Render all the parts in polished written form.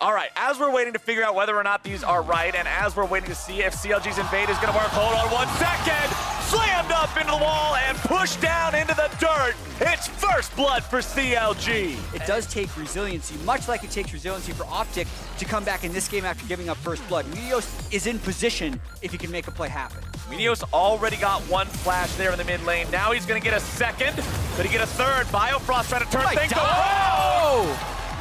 All right, as we're waiting to figure out whether or not these are right, and as we're waiting to see if CLG's invade is gonna work, hold on 1 second, slammed up into the wall and pushed down into the dirt. It's first blood for CLG. It does take resiliency, much like it takes resiliency for Optic to come back in this game after giving up first blood. Meteos is in position if he can make a play happen. Meteos already got 1 flash there in the mid lane. Now he's gonna get a second. Could he get a third? Biofrost trying to turn things around.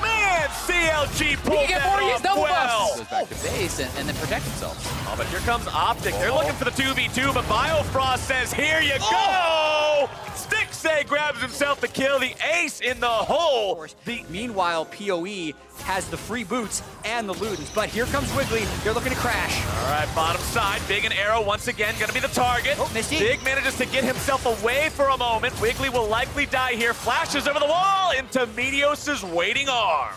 Man, CLG pulled that off well. Goes back to base and then protect himself. Oh, but here comes Optic. They're looking for the 2v2, but Biofrost says, here you go! Stixxay grabs himself the kill, the ace in the hole. Meanwhile, PoE has the free boots and the Ludens, but here comes Wiggly. They're looking to crash. All right, bottom side, Big and Arrow once again gonna be the target. Oh, Misty. Big manages to get himself away for a moment. Wiggly will likely die here. Flashes over the wall into Meteos' waiting arms.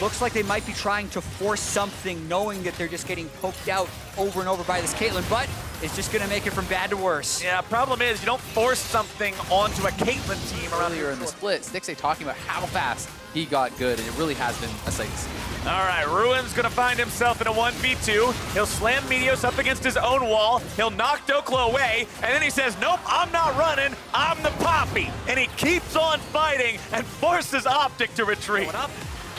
Looks like they might be trying to force something, knowing that they're just getting poked out over and over by this Caitlyn, but it's just gonna make it from bad to worse. Yeah, problem is you don't force something onto a Caitlyn team around Earlier in the split, Stixxay talking about how fast he got good, and it really has been a sight to see. All right, Ruin's gonna find himself in a 1v2. He'll slam Meteos up against his own wall. He'll knock Dokla away, and then he says, nope, I'm not running, I'm the Poppy. And he keeps on fighting and forces Optic to retreat.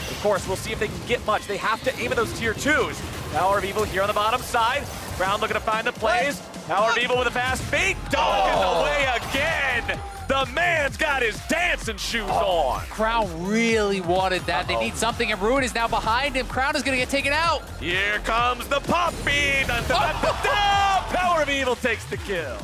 Of course, we'll see if they can get much. They have to aim at those tier 2s. Power of Evil here on the bottom side. Brown looking to find the plays. Power of Evil with a fast feet. Dog in the way again. The man's got his dancing shoes on. Crown really wanted that. They need something, and Ruin is now behind him. Crown is going to get taken out. Here comes the Poppy. Dun, dun, dun, dun, dun. Power of Evil takes the kill.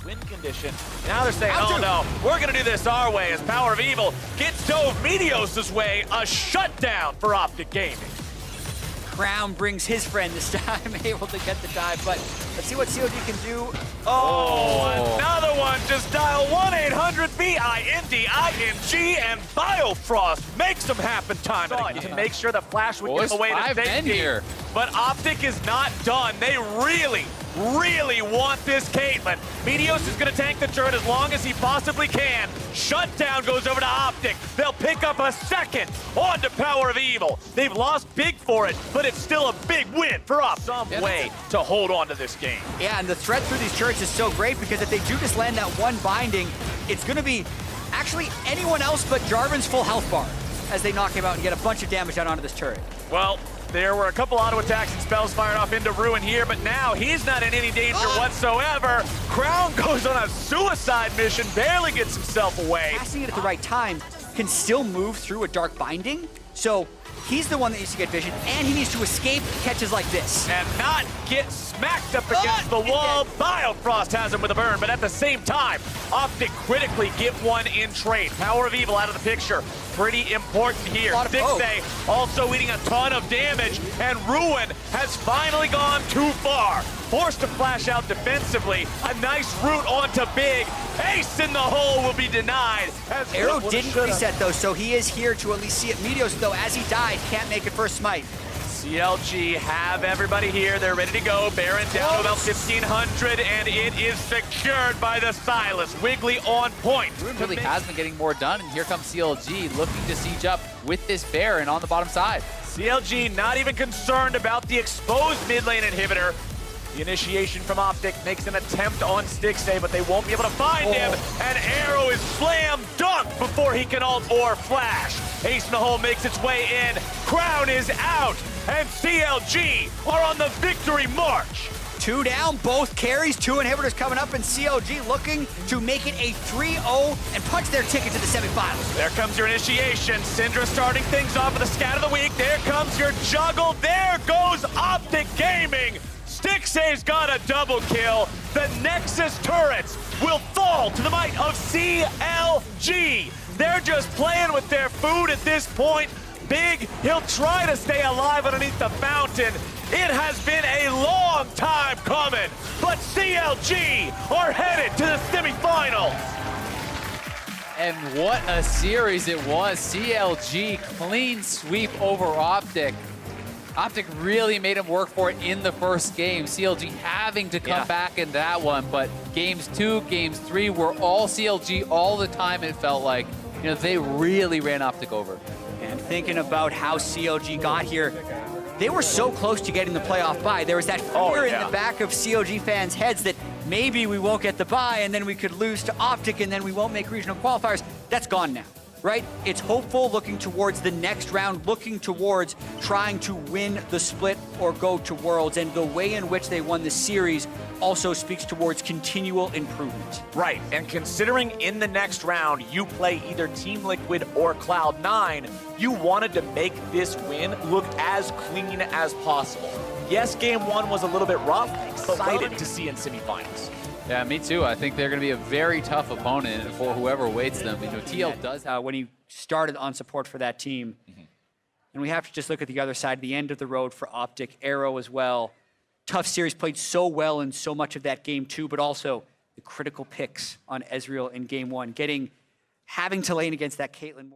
Win condition. Now they're saying, oh no, we're gonna do this our way as Power of Evil gets dove Meteos' way. A shutdown for Optic Gaming. Crown brings his friend this time, able to get the dive, but let's see what CLG can do. Oh, another one. Just dial 1-800-BINDING and Biofrost makes them happen time and again. To make sure the flash would give away to safety. Here. But Optic is not done. They really want this Caitlyn. Meteos is going to tank the turret as long as he possibly can. Shutdown goes over to Optic. They'll pick up a second on to Power of Evil. They've lost big for it, but it's still a big win for Optic. Some way to hold on to this game. Yeah, and the threat through these turrets is so great because if they do just land that one binding, it's going to be actually anyone else but Jarvan's full health bar as they knock him out and get a bunch of damage out onto this turret. Well, there were a couple auto attacks and spells fired off into Ruin here, but now he's not in any danger whatsoever. Crown goes on a suicide mission, barely gets himself away. Passing it at the right time can still move through a dark binding, so he's the one that needs to get vision, and he needs to escape catches like this. And not get smacked up against the wall. Biofrost has him with a burn, but at the same time, Optic critically get one in trade. Power of Evil out of the picture. Pretty important here. Stixxay also eating a ton of damage, and Ruin has finally gone too far. Forced to flash out defensively. A nice route onto Big. Ace in the hole will be denied. As Arrow didn't reset though, so he is here to at least see it. Meteos though, as he died, can't make it first smite. CLG have everybody here. They're ready to go. Baron down to about 1,500, and it is secured by the Silas. Wiggly on point. Ruin really has been getting more done, and here comes CLG looking to siege up with this Baron on the bottom side. CLG not even concerned about the exposed mid lane inhibitor. The initiation from Optic makes an attempt on Stixxay, but they won't be able to find him. And Arrow is slam dunk before he can ult or flash. Ace in the hole makes its way in. Crown is out, and CLG are on the victory march. 2 down, both carries, 2 inhibitors coming up, and CLG looking to make it a 3-0 and punch their ticket to the semifinals. There comes your initiation. Syndra starting things off with the scat of the week. There comes your juggle. There goes Optic Gaming. Stixxay's got a double kill. The Nexus turrets will fall to the might of CLG. They're just playing with their food at this point. Big, he'll try to stay alive underneath the fountain. It has been a long time coming, but CLG are headed to the semifinals. And what a series it was. CLG clean sweep over Optic. Optic really made him work for it in the first game. CLG having to come back in that one, but games 2, games 3 were all CLG all the time, it felt like. You know, they really ran Optic over. And thinking about how CLG got here, they were so close to getting the playoff bye. There was that fear in the back of CLG fans' heads that maybe we won't get the bye and then we could lose to Optic and then we won't make regional qualifiers. That's gone now, right? It's hopeful, looking towards the next round, looking towards trying to win the split or go to Worlds. And the way in which they won the series also speaks towards continual improvement. Right, and considering in the next round you play either Team Liquid or Cloud9, you wanted to make this win look as clean as possible. Yes, game 1 was a little bit rough, but excited to see in semifinals. Yeah, me too. I think they're going to be a very tough opponent for whoever waits them. You know, TL does when he started on support for that team. And we have to just look at the other side, the end of the road for Optic, Arrow as well. Tough series, played so well in so much of that game 2, but also the critical picks on Ezreal in game 1, having to lane against that Caitlyn.